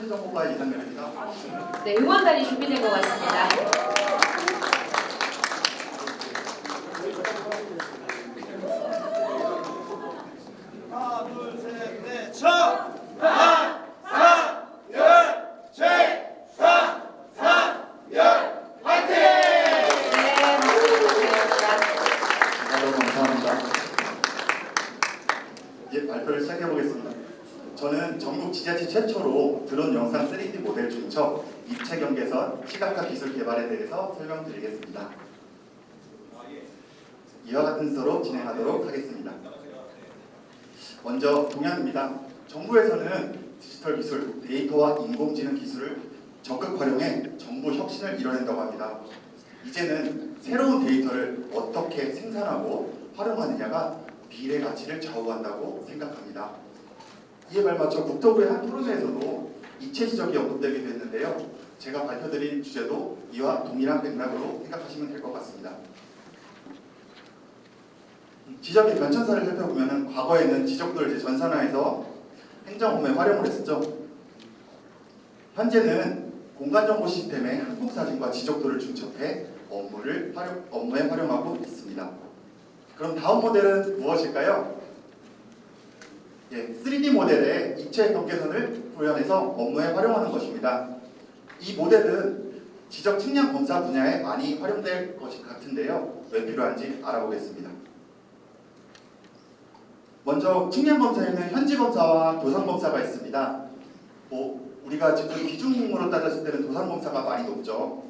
정보과 이상렬입니다. 네, 응원단이 준비된 것 같습니다. 하나, 둘, 셋, 넷, 정! 한, 사, 열, 제, 사, 열, 화이팅! 네, 박수 부탁드립니다. 여러분 감사합니다. 이제 발표를 시작해 보겠습니다. 저는 전국 지자체 최초로 드론 영상 3D 모델 중첩, 입체 경계선, 시각화 기술 개발에 대해서 설명드리겠습니다. 이와 같은 순서로 진행하도록 하겠습니다. 먼저 동향입니다. 정부에서는 디지털 기술, 데이터와 인공지능 기술을 적극 활용해 정부 혁신을 이뤄낸다고 합니다. 이제는 새로운 데이터를 어떻게 생산하고 활용하느냐가 미래 가치를 좌우한다고 생각합니다. 이에 발맞춰 국토부의 한 토론회에서도 입체 지적이 언급되기도 했는데요. 제가 발표드린 주제도 이와 동일한 맥락으로 생각하시면 될 것 같습니다. 지적의 변천사를 살펴보면 과거에는 지적도를 전산화해서 행정 업무에 활용을 했었죠. 현재는 공간정보 시스템에 항공사진과 지적도를 중첩해 업무에 활용하고 있습니다. 그럼 다음 모델은 무엇일까요? 3D 모델에 입체 경계선을 구현해서 업무에 활용하는 것입니다. 이 모델은 지적 측량 검사 분야에 많이 활용될 것 같은데요. 왜 필요한지 알아보겠습니다. 먼저 측량 검사에는 현지 검사와 도산 검사가 있습니다. 우리가 지금 기준공무로 따졌을 때는 도산 검사가 많이 높죠.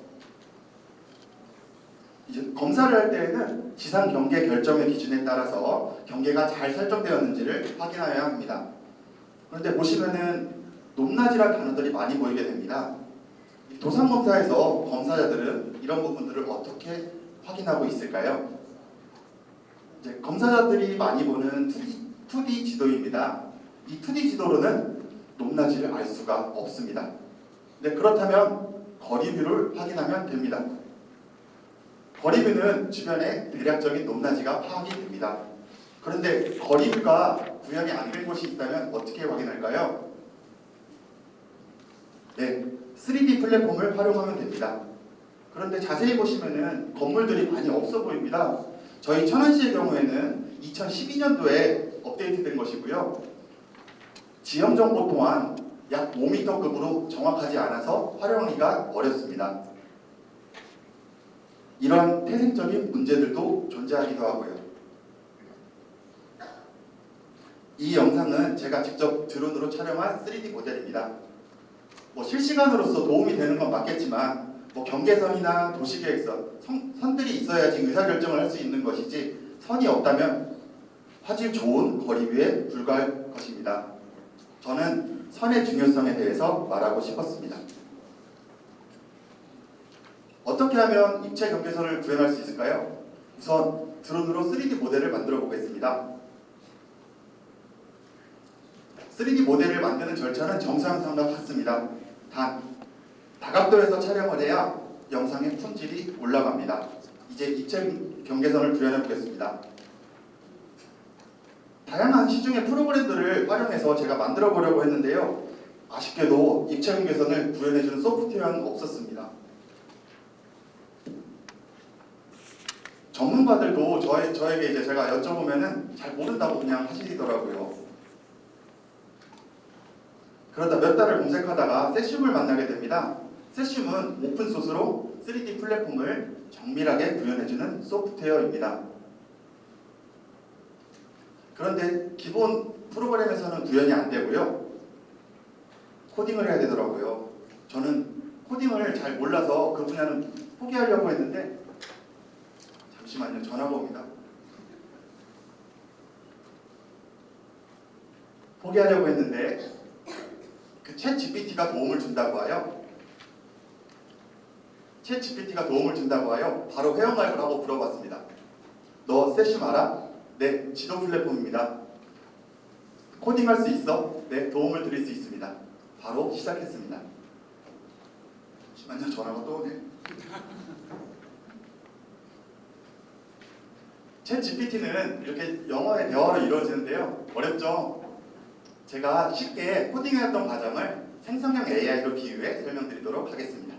이제 검사를 할 때에는 지상 경계 결정의 기준에 따라서 경계가 잘 설정되었는지를 확인해야 합니다. 그런데 보시면은 높낮이란 단어들이 많이 보이게 됩니다. 도산 검사에서 검사자들은 이런 부분들을 어떻게 확인하고 있을까요? 이제 검사자들이 많이 보는 2D 지도입니다. 이 2D 지도로는 높낮이를 알 수가 없습니다. 네, 그렇다면 거리뷰를 확인하면 됩니다. 거리뷰는 주변의 대략적인 높낮이가 파악이 됩니다. 그런데 거리뷰가 구현이 안 된 곳이 있다면 어떻게 확인할까요? 네, 3D 플랫폼을 활용하면 됩니다. 그런데 자세히 보시면은 건물들이 많이 없어 보입니다. 저희 천안시의 경우에는 2012년도에 업데이트된 것이고요. 지형정보 또한 약 5m급으로 정확하지 않아서 활용하기가 어렵습니다. 이런 태생적인 문제들도 존재하기도 하고요. 이 영상은 제가 직접 드론으로 촬영한 3D 모델입니다. 실시간으로서 도움이 되는 건 맞겠지만 경계선이나 도시계획선, 선들이 있어야지 의사결정을 할 수 있는 것이지 선이 없다면 화질 좋은 거리뷰에 불과할 것입니다. 저는 선의 중요성에 대해서 말하고 싶었습니다. 어떻게 하면 입체 경계선을 구현할 수 있을까요? 우선 드론으로 3D 모델을 만들어 보겠습니다. 3D 모델을 만드는 절차는 정상상과 같습니다. 단, 다각도에서 촬영을 해야 영상의 품질이 올라갑니다. 이제 입체 경계선을 구현해 보겠습니다. 다양한 시중의 프로그램들을 활용해서 제가 만들어 보려고 했는데요. 아쉽게도 입체 경계선을 구현해주는 소프트웨어는 없었습니다. 전문가들도 저에게 이제 제가 여쭤보면은 잘 모른다고 그냥 하시더라고요. 그러다 몇 달을 검색하다가 세슘을 만나게 됩니다. 세슘은 오픈소스로 3D 플랫폼을 정밀하게 구현해주는 소프트웨어입니다. 그런데 기본 프로그램에서는 구현이 안 되고요. 코딩을 해야 되더라고요. 저는 코딩을 잘 몰라서 그 분야는 포기하려고 했는데 잠시만요. 전화가 옵니다. 포기하려고 했는데 그 챗 GPT가 도움을 준다고 하여 바로 회원가입을 하고 물어봤습니다. 너 세슘 알아? 네, 지도 플랫폼입니다. 코딩할 수 있어? 네, 도움을 드릴 수 있습니다. 바로 시작했습니다. 잠시만요. 전화가 또 오네. 챗 GPT는 이렇게 영어의 대화로 이루어지는데요. 어렵죠? 제가 쉽게 코딩했던 과정을 생성형 AI로 비유해 설명드리도록 하겠습니다.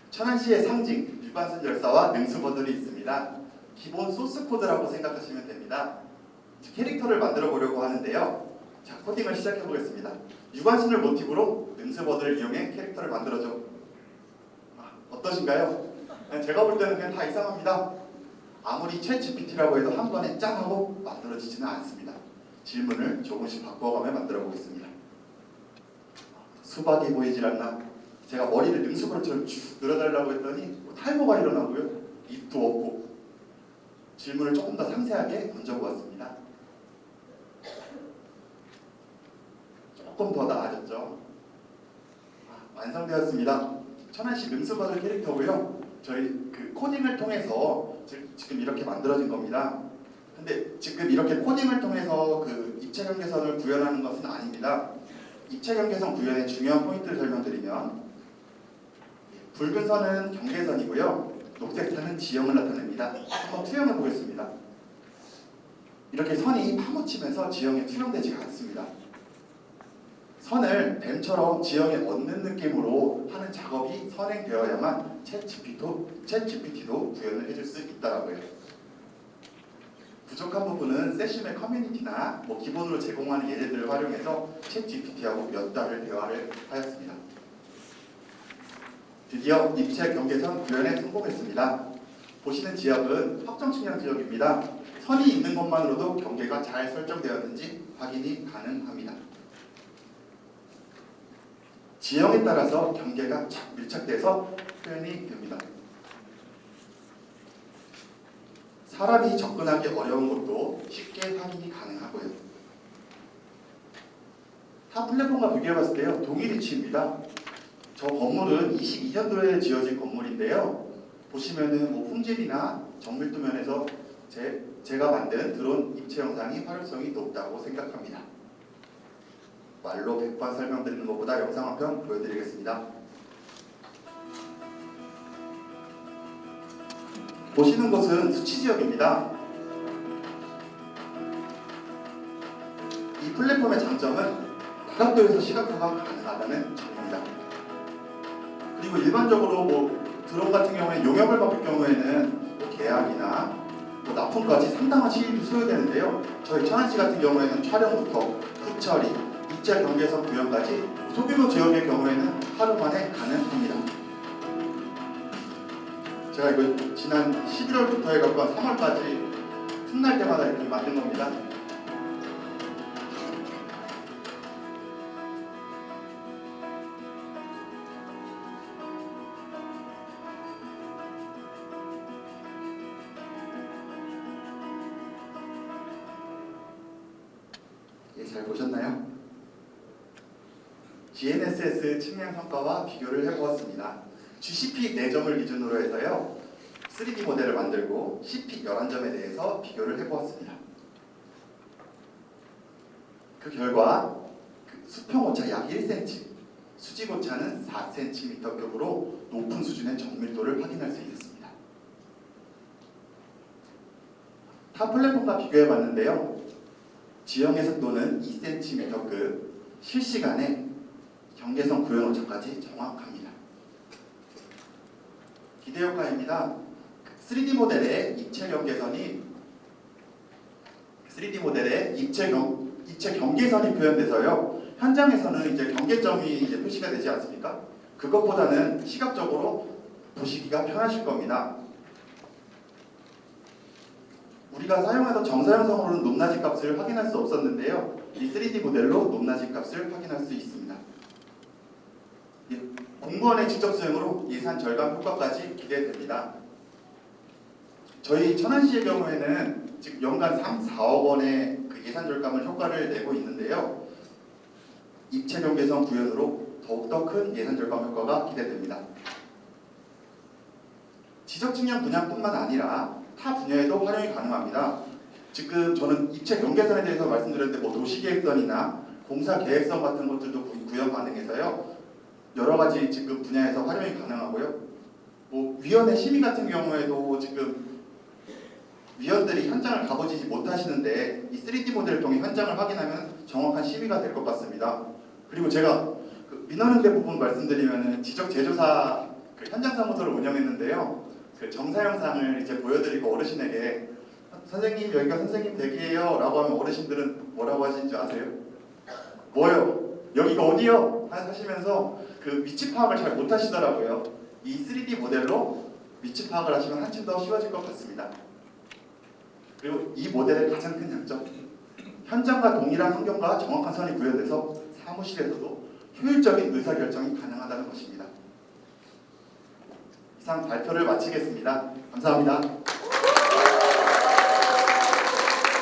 천안시의 상징 유관순 열사와 능수버들이 있습니다. 기본 소스 코드라고 생각하시면 됩니다. 캐릭터를 만들어 보려고 하는데요. 자, 코딩을 시작해 보겠습니다. 유관순을 모티브로 능수버들을 이용해 캐릭터를 만들어줘. 어떠신가요? 제가 볼 때는 그냥 다 이상합니다. 아무리 챗 GPT라고 해도 한 번에 짠 하고 만들어지지는 않습니다. 질문을 조금씩 바꿔가며 만들어 보겠습니다. 수박이 보이질 않나? 제가 머리를 능수버릇처럼 쭉 늘어달라고 했더니 뭐 탈모가 일어나고요. 입도 없고. 질문을 조금 더 상세하게 던져보았습니다. 조금 더 나아졌죠. 완성되었습니다. 천안시 능수버들 캐릭터고요. 저희 그 코딩을 통해서 지금 이렇게 만들어진 겁니다. 근데 지금 이렇게 코딩을 통해서 그 입체 경계선을 구현하는 것은 아닙니다. 입체 경계선 구현의 중요한 포인트를 설명드리면 붉은 선은 경계선이고요. 녹색 선은 지형을 나타냅니다. 한번 투영해 보겠습니다. 이렇게 선이 파묻히면서 지형에 투영되지가 않습니다. 선을 뱀처럼 지형에 얹는 느낌으로 하는 작업이 선행되어야만 챗 GPT도 구현을 해줄 수 있다라고요. 부족한 부분은 세심의 커뮤니티나 기본으로 제공하는 예제들을 활용해서 챗 GPT하고 몇 달을 대화를 하였습니다. 드디어 입체 경계선 구현에 성공했습니다. 보시는 지역은 확정 측량 지역입니다. 선이 있는 것만으로도 경계가 잘 설정되었는지 확인이 가능합니다. 지형에 따라서 경계가 착 밀착돼서 표현이 됩니다. 사람이 접근하기 어려운 곳도 쉽게 확인이 가능하고요. 타 플랫폼과 비교해봤을 때요, 동일 위치입니다. 저 건물은 22년도에 지어진 건물인데요. 보시면은 품질이나 정밀도 면에서 제가 만든 드론 입체 영상이 활용성이 높다고 생각합니다. 말로 100번 설명드리는 것보다 영상 한 편 보여드리겠습니다. 보시는 곳은 수치 지역입니다. 이 플랫폼의 장점은 다각도에서 시각화가 가능하다는 점입니다. 그리고 일반적으로 드론 같은 경우에 용역을 받을 경우에는 계약이나 납품까지 상당한 시일이 소요되는데요. 저희 천안시 같은 경우에는 촬영부터 후처리, 입체 경계선 구현까지 소규모 지역의 경우에는 하루 만에 가능합니다. 제가 이거 지난 11월부터 해갖고 한 3월까지 틈날 때마다 이렇게 만든 겁니다. 잘 보셨나요? GNSS 측량 성과와 비교를 해보았습니다. GCP 4점을 기준으로 해서요, 3D 모델을 만들고 CP 11점에 대해서 비교를 해보았습니다. 그 결과 수평 오차 약 1cm, 수직 오차는 4cm급으로 높은 수준의 정밀도를 확인할 수 있었습니다. 타 플랫폼과 비교해봤는데요, 지형의 속도는 2cm급, 실시간에 경계선 구현 오차까지 정확합니다. 기대 효과입니다. 3D 모델의 입체 경계선이 3D 모델의 입체 경계선이 표현돼서요, 현장에서는 이제 경계점이 이제 표시가 되지 않습니까? 그것보다는 시각적으로 보시기가 편하실 겁니다. 우리가 사용하던 정사형성으로는 높낮이 값을 확인할 수 없었는데요, 이 3D 모델로 높낮이 값을 확인할 수 있습니다. 공무원의 직접 수행으로 예산 절감 효과까지 기대됩니다. 저희 천안시의 경우에는 지금 연간 3, 4억 원의 그 예산 절감을 효과를 내고 있는데요, 입체 경계선 구현으로 더욱더 큰 예산 절감 효과가 기대됩니다. 지적 측량 분야뿐만 아니라 타 분야에도 활용이 가능합니다. 지금 저는 입체 경계선에 대해서 말씀드렸는데 도시계획선이나 공사계획선 같은 것들도 구현 가능해서요, 여러 가지 지금 분야에서 활용이 가능하고요. 위원회 심의 같은 경우에도 지금 위원들이 현장을 가보지 못하시는데 이 3D 모델을 통해 현장을 확인하면 정확한 심의가 될 것 같습니다. 그리고 제가 그 민원응대 부분 말씀드리면은 지적 제조사 그 현장 사무소를 운영했는데요. 그 정사 영상을 이제 보여드리고 어르신에게 선생님 여기가 선생님 댁이에요라고 하면 어르신들은 뭐라고 하시는지 아세요? 뭐요? 여기가 어디요? 하시면서 그 위치 파악을 잘 못하시더라고요. 이 3D 모델로 위치 파악을 하시면 한층 더 쉬워질 것 같습니다. 그리고 이 모델의 가장 큰 장점, 현장과 동일한 환경과 정확한 선이 구현돼서 사무실에서도 효율적인 의사결정이 가능하다는 것입니다. 이상 발표를 마치겠습니다. 감사합니다.